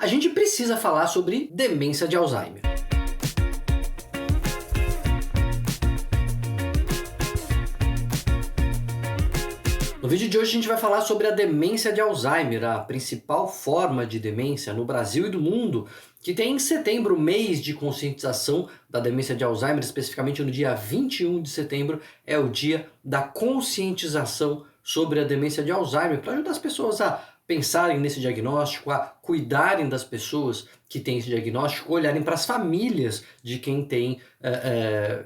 a gente precisa falar sobre demência de Alzheimer. No vídeo de hoje a gente vai falar sobre a demência de Alzheimer, a principal forma de demência no Brasil e do mundo, que tem em setembro, mês de conscientização da demência de Alzheimer, especificamente no dia 21 de setembro, é o dia da conscientização sobre a demência de Alzheimer, para ajudar as pessoas a pensarem nesse diagnóstico, a cuidarem das pessoas que têm esse diagnóstico, olharem para as famílias de quem tem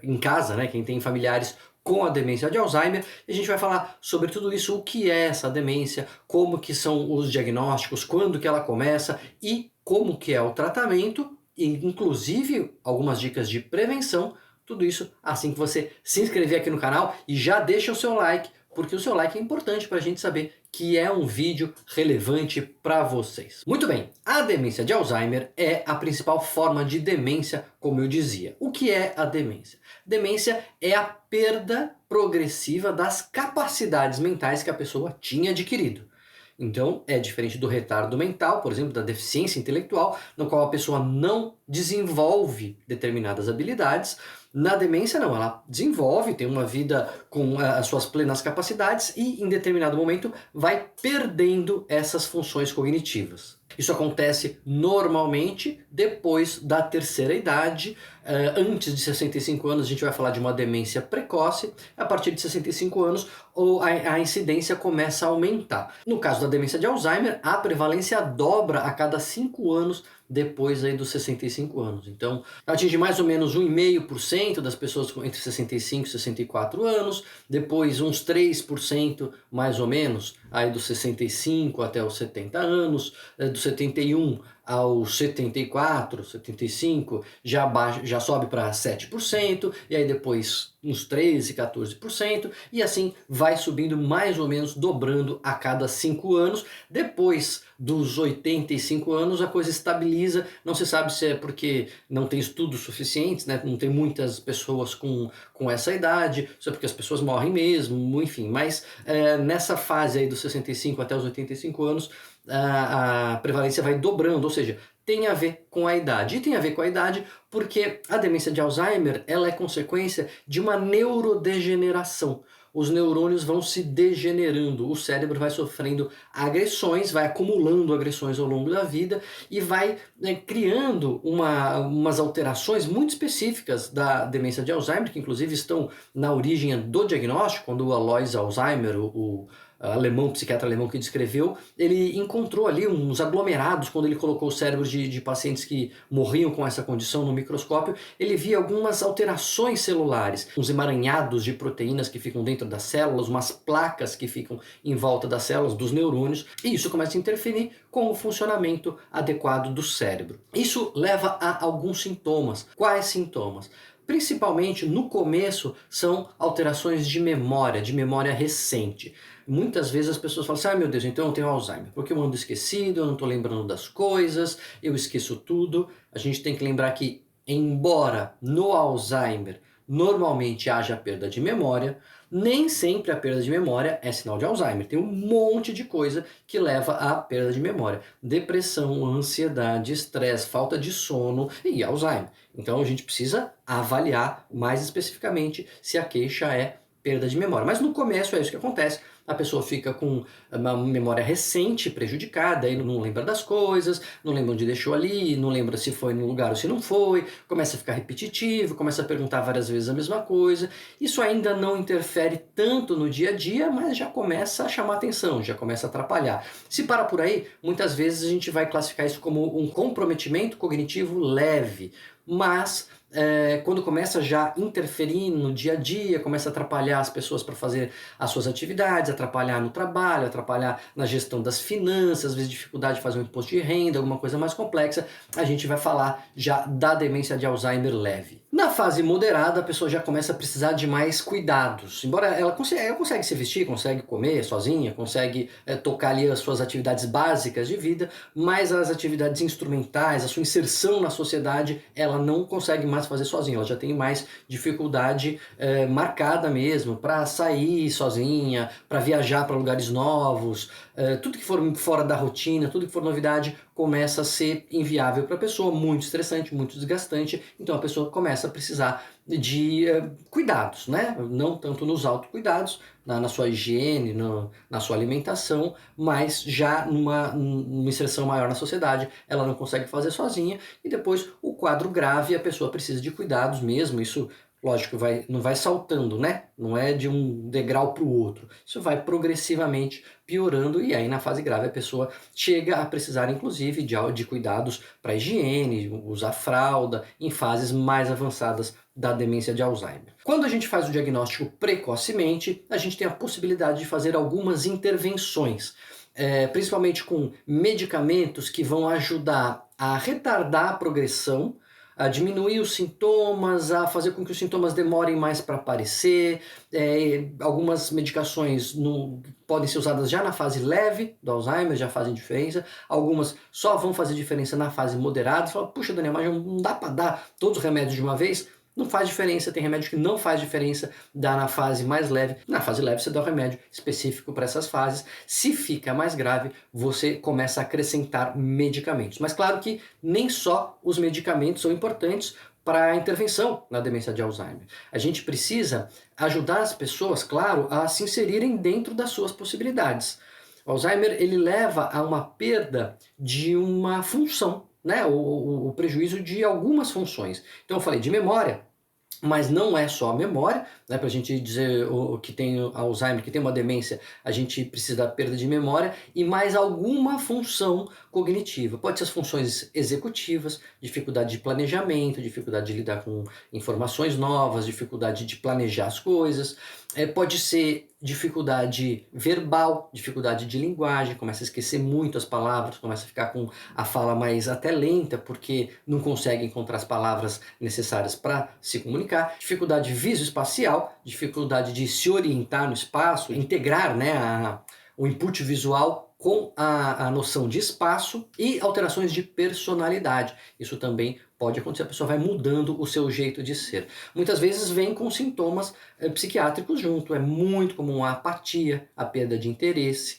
em casa, né, quem tem familiares com a demência de Alzheimer, e a gente vai falar sobre tudo isso, o que é essa demência, como que são os diagnósticos, quando que ela começa e como que é o tratamento, e inclusive algumas dicas de prevenção, tudo isso assim que você se inscrever aqui no canal e já deixa o seu like, porque o seu like é importante para a gente saber que é um vídeo relevante para vocês. Muito bem, a demência de Alzheimer é a principal forma de demência, como eu dizia. O que é a demência? Demência é a perda progressiva das capacidades mentais que a pessoa tinha adquirido. Então, é diferente do retardo mental, por exemplo, da deficiência intelectual, no qual a pessoa não desenvolve determinadas habilidades. Na demência, não, ela desenvolve, tem uma vida com as suas plenas capacidades e, em determinado momento, vai perdendo essas funções cognitivas. Isso acontece normalmente depois da terceira idade. Antes de 65 anos a gente vai falar de uma demência precoce. A partir de 65 anos a incidência começa a aumentar. No caso da demência de Alzheimer, a prevalência dobra a cada 5 anos depois aí dos 65 anos. Então, atinge mais ou menos 1,5% das pessoas entre 65 e 64 anos, depois uns 3% mais ou menos aí dos 65 até os 70 anos, dos 71 aos 74, 75, já sobe para 7%, e aí depois uns 13, 14%, e assim vai subindo mais ou menos, dobrando a cada 5 anos. Depois dos 85 anos a coisa estabiliza, não se sabe se é porque não tem estudos suficientes, né? Não tem muitas pessoas com essa idade, se é porque as pessoas morrem mesmo, enfim, mas nessa fase aí dos 65 até os 85 anos, a prevalência vai dobrando, ou seja, tem a ver com a idade. E tem a ver com a idade porque a demência de Alzheimer ela é consequência de uma neurodegeneração. Os neurônios vão se degenerando, o cérebro vai sofrendo agressões, vai acumulando agressões ao longo da vida e vai criando umas alterações muito específicas da demência de Alzheimer, que inclusive estão na origem do diagnóstico, quando o Alois Alzheimer, o psiquiatra alemão que descreveu, ele encontrou ali uns aglomerados quando ele colocou os cérebros de pacientes que morriam com essa condição no microscópio. Ele via algumas alterações celulares, uns emaranhados de proteínas que ficam dentro das células, umas placas que ficam em volta das células, dos neurônios, e isso começa a interferir com o funcionamento adequado do cérebro. Isso leva a alguns sintomas. Quais sintomas? Principalmente no começo são alterações de memória recente. Muitas vezes as pessoas falam assim, meu Deus, então eu tenho Alzheimer, porque eu ando esquecido, eu não estou lembrando das coisas, eu esqueço tudo. A gente tem que lembrar que, embora no Alzheimer normalmente haja perda de memória, nem sempre a perda de memória é sinal de Alzheimer. Tem um monte de coisa que leva à perda de memória. Depressão, ansiedade, estresse, falta de sono e Alzheimer. Então a gente precisa avaliar mais especificamente se a queixa é perda de memória. Mas no começo é isso que acontece. A pessoa fica com uma memória recente prejudicada, aí não lembra das coisas, não lembra onde deixou ali, não lembra se foi no lugar ou se não foi, começa a ficar repetitivo, começa a perguntar várias vezes a mesma coisa. Isso ainda não interfere tanto no dia a dia, mas já começa a chamar atenção, já começa a atrapalhar. Se parar por aí, muitas vezes a gente vai classificar isso como um comprometimento cognitivo leve, mas quando começa já a interferir no dia a dia, começa a atrapalhar as pessoas para fazer as suas atividades, atrapalhar no trabalho, atrapalhar na gestão das finanças, às vezes dificuldade de fazer um imposto de renda, alguma coisa mais complexa, a gente vai falar já da demência de Alzheimer leve. Na fase moderada, a pessoa já começa a precisar de mais cuidados. Embora ela consegue se vestir, consegue comer sozinha, consegue tocar ali as suas atividades básicas de vida, mas as atividades instrumentais, a sua inserção na sociedade, ela não consegue mais fazer sozinha. Ela já tem mais dificuldade marcada mesmo para sair sozinha, para viajar para lugares novos, tudo que for fora da rotina, tudo que for novidade, começa a ser inviável para a pessoa, muito estressante, muito desgastante, então a pessoa começa a precisar de cuidados, né? Não tanto nos autocuidados, na sua higiene, na sua alimentação, mas já numa inserção maior na sociedade, ela não consegue fazer sozinha, e depois o quadro grave, a pessoa precisa de cuidados mesmo, isso lógico, não vai saltando, né? Não é de um degrau para o outro. Isso vai progressivamente piorando e aí na fase grave a pessoa chega a precisar inclusive de cuidados para higiene, usar fralda, em fases mais avançadas da demência de Alzheimer. Quando a gente faz o diagnóstico precocemente, a gente tem a possibilidade de fazer algumas intervenções, principalmente com medicamentos que vão ajudar a retardar a progressão, a diminuir os sintomas, a fazer com que os sintomas demorem mais para aparecer. Algumas medicações podem ser usadas já na fase leve do Alzheimer, já fazem diferença. Algumas só vão fazer diferença na fase moderada. Você fala, puxa, Daniel, mas não dá para dar todos os remédios de uma vez? Não faz diferença, tem remédio que não faz diferença, dá na fase mais leve. Na fase leve você dá um remédio específico para essas fases. Se fica mais grave, você começa a acrescentar medicamentos. Mas claro que nem só os medicamentos são importantes para a intervenção na demência de Alzheimer. A gente precisa ajudar as pessoas, claro, a se inserirem dentro das suas possibilidades. O Alzheimer ele leva a uma perda de uma função, né? O prejuízo de algumas funções. Então eu falei de memória, mas não é só a memória, né? Para a gente dizer que tem Alzheimer, que tem uma demência, a gente precisa da perda de memória e mais alguma função cognitiva. Pode ser as funções executivas, dificuldade de planejamento, dificuldade de lidar com informações novas, dificuldade de planejar as coisas, pode ser dificuldade verbal, dificuldade de linguagem, começa a esquecer muito as palavras, começa a ficar com a fala mais até lenta, porque não consegue encontrar as palavras necessárias para se comunicar, dificuldade visoespacial, dificuldade de se orientar no espaço, integrar, né, o input visual com a noção de espaço e alterações de personalidade. Isso também pode acontecer, a pessoa vai mudando o seu jeito de ser. Muitas vezes vem com sintomas psiquiátricos junto, é muito comum a apatia, a perda de interesse,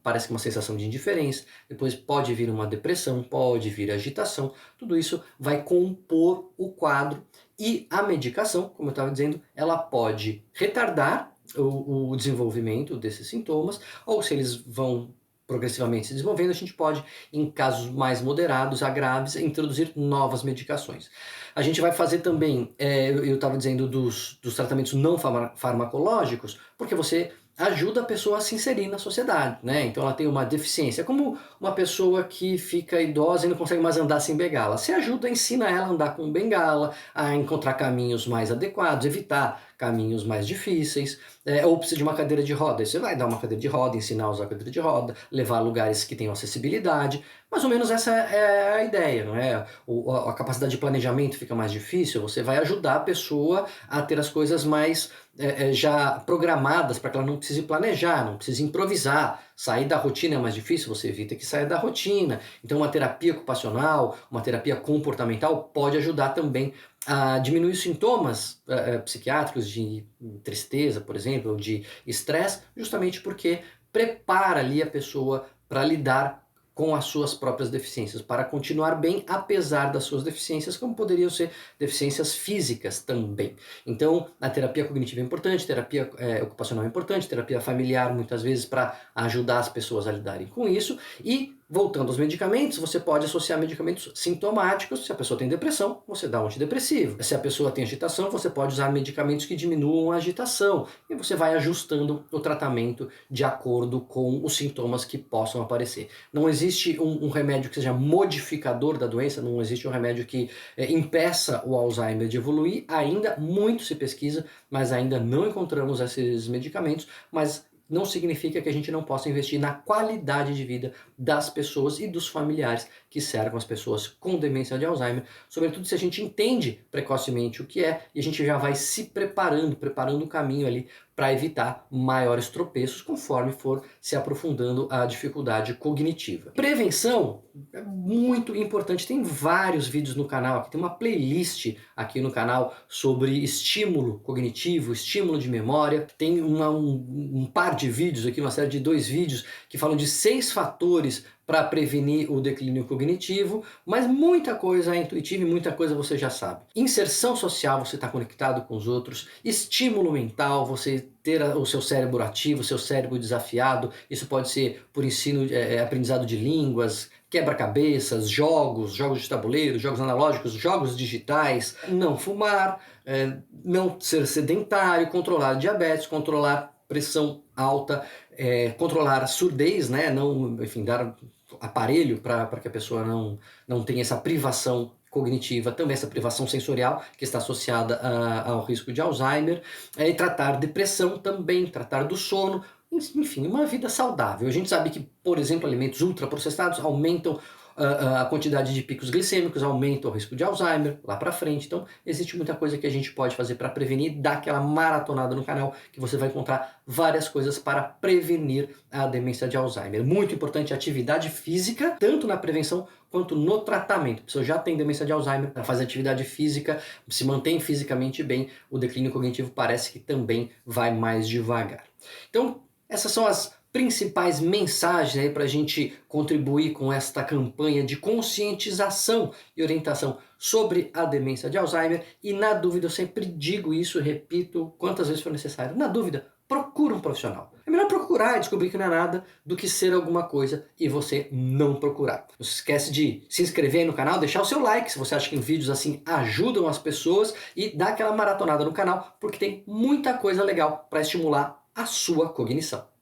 parece que uma sensação de indiferença, depois pode vir uma depressão, pode vir agitação, tudo isso vai compor o quadro e a medicação, como eu estava dizendo, ela pode retardar o desenvolvimento desses sintomas, ou se eles vão progressivamente se desenvolvendo, a gente pode, em casos mais moderados a graves, introduzir novas medicações. A gente vai fazer também, eu estava dizendo dos tratamentos não farmacológicos, porque você ajuda a pessoa a se inserir na sociedade, né? Então ela tem uma deficiência, como uma pessoa que fica idosa e não consegue mais andar sem bengala. Você ajuda, ensina ela a andar com bengala, a encontrar caminhos mais adequados, evitar caminhos mais difíceis, ou precisa de uma cadeira de roda, você vai dar uma cadeira de roda, ensinar a usar a cadeira de roda, levar a lugares que tenham acessibilidade, mais ou menos essa é a ideia, não é? A capacidade de planejamento fica mais difícil, você vai ajudar a pessoa a ter as coisas mais já programadas para que ela não precise planejar, não precise improvisar. Sair da rotina é mais difícil, você evita que saia da rotina. Então uma terapia ocupacional, uma terapia comportamental pode ajudar também a diminuir os sintomas psiquiátricos de tristeza, por exemplo, ou de estresse, justamente porque prepara ali a pessoa para lidar com as suas próprias deficiências, para continuar bem apesar das suas deficiências, como poderiam ser deficiências físicas também. Então, a terapia cognitiva é importante, terapia ocupacional é importante, terapia familiar muitas vezes para ajudar as pessoas a lidarem com isso. E voltando aos medicamentos, você pode associar medicamentos sintomáticos. Se a pessoa tem depressão, você dá um antidepressivo. Se a pessoa tem agitação, você pode usar medicamentos que diminuam a agitação. E você vai ajustando o tratamento de acordo com os sintomas que possam aparecer. Não existe um remédio que seja modificador da doença, não existe um remédio que impeça o Alzheimer de evoluir. Ainda muito se pesquisa, mas ainda não encontramos esses medicamentos, mas não significa que a gente não possa investir na qualidade de vida das pessoas e dos familiares que cercam as pessoas com demência de Alzheimer, sobretudo se a gente entende precocemente o que é e a gente já vai se preparando o caminho ali para evitar maiores tropeços conforme for se aprofundando a dificuldade cognitiva. Prevenção é muito importante, tem vários vídeos no canal, aqui tem uma playlist aqui no canal sobre estímulo cognitivo, estímulo de memória, tem um par de vídeos aqui, uma série de 2 vídeos que falam de 6 fatores para prevenir o declínio cognitivo, mas muita coisa é intuitiva e muita coisa você já sabe. Inserção social, você está conectado com os outros, estímulo mental, você ter o seu cérebro ativo, o seu cérebro desafiado, isso pode ser por ensino, aprendizado de línguas, quebra-cabeças, jogos de tabuleiro, jogos analógicos, jogos digitais, não fumar, não ser sedentário, controlar diabetes, controlar pressão alta, controlar a surdez, né? Não, enfim, dar aparelho para que a pessoa não tenha essa privação cognitiva, também essa privação sensorial que está associada ao risco de Alzheimer, e tratar depressão também, tratar do sono, enfim, uma vida saudável. A gente sabe que, por exemplo, alimentos ultraprocessados aumentam a quantidade de picos glicêmicos, aumenta o risco de Alzheimer lá para frente. Então, existe muita coisa que a gente pode fazer para prevenir. Dá aquela maratonada no canal que você vai encontrar várias coisas para prevenir a demência de Alzheimer. Muito importante a atividade física, tanto na prevenção quanto no tratamento. A pessoa já tem demência de Alzheimer, faz atividade física, se mantém fisicamente bem, o declínio cognitivo parece que também vai mais devagar. Então, essas são as principais mensagens aí para a gente contribuir com esta campanha de conscientização e orientação sobre a demência de Alzheimer. E na dúvida, eu sempre digo isso, repito quantas vezes for necessário, na dúvida, procura um profissional. É melhor procurar e descobrir que não é nada do que ser alguma coisa e você não procurar. Não se esquece de se inscrever aí no canal, deixar o seu like se você acha que vídeos assim ajudam as pessoas e dar aquela maratonada no canal, porque tem muita coisa legal para estimular a sua cognição.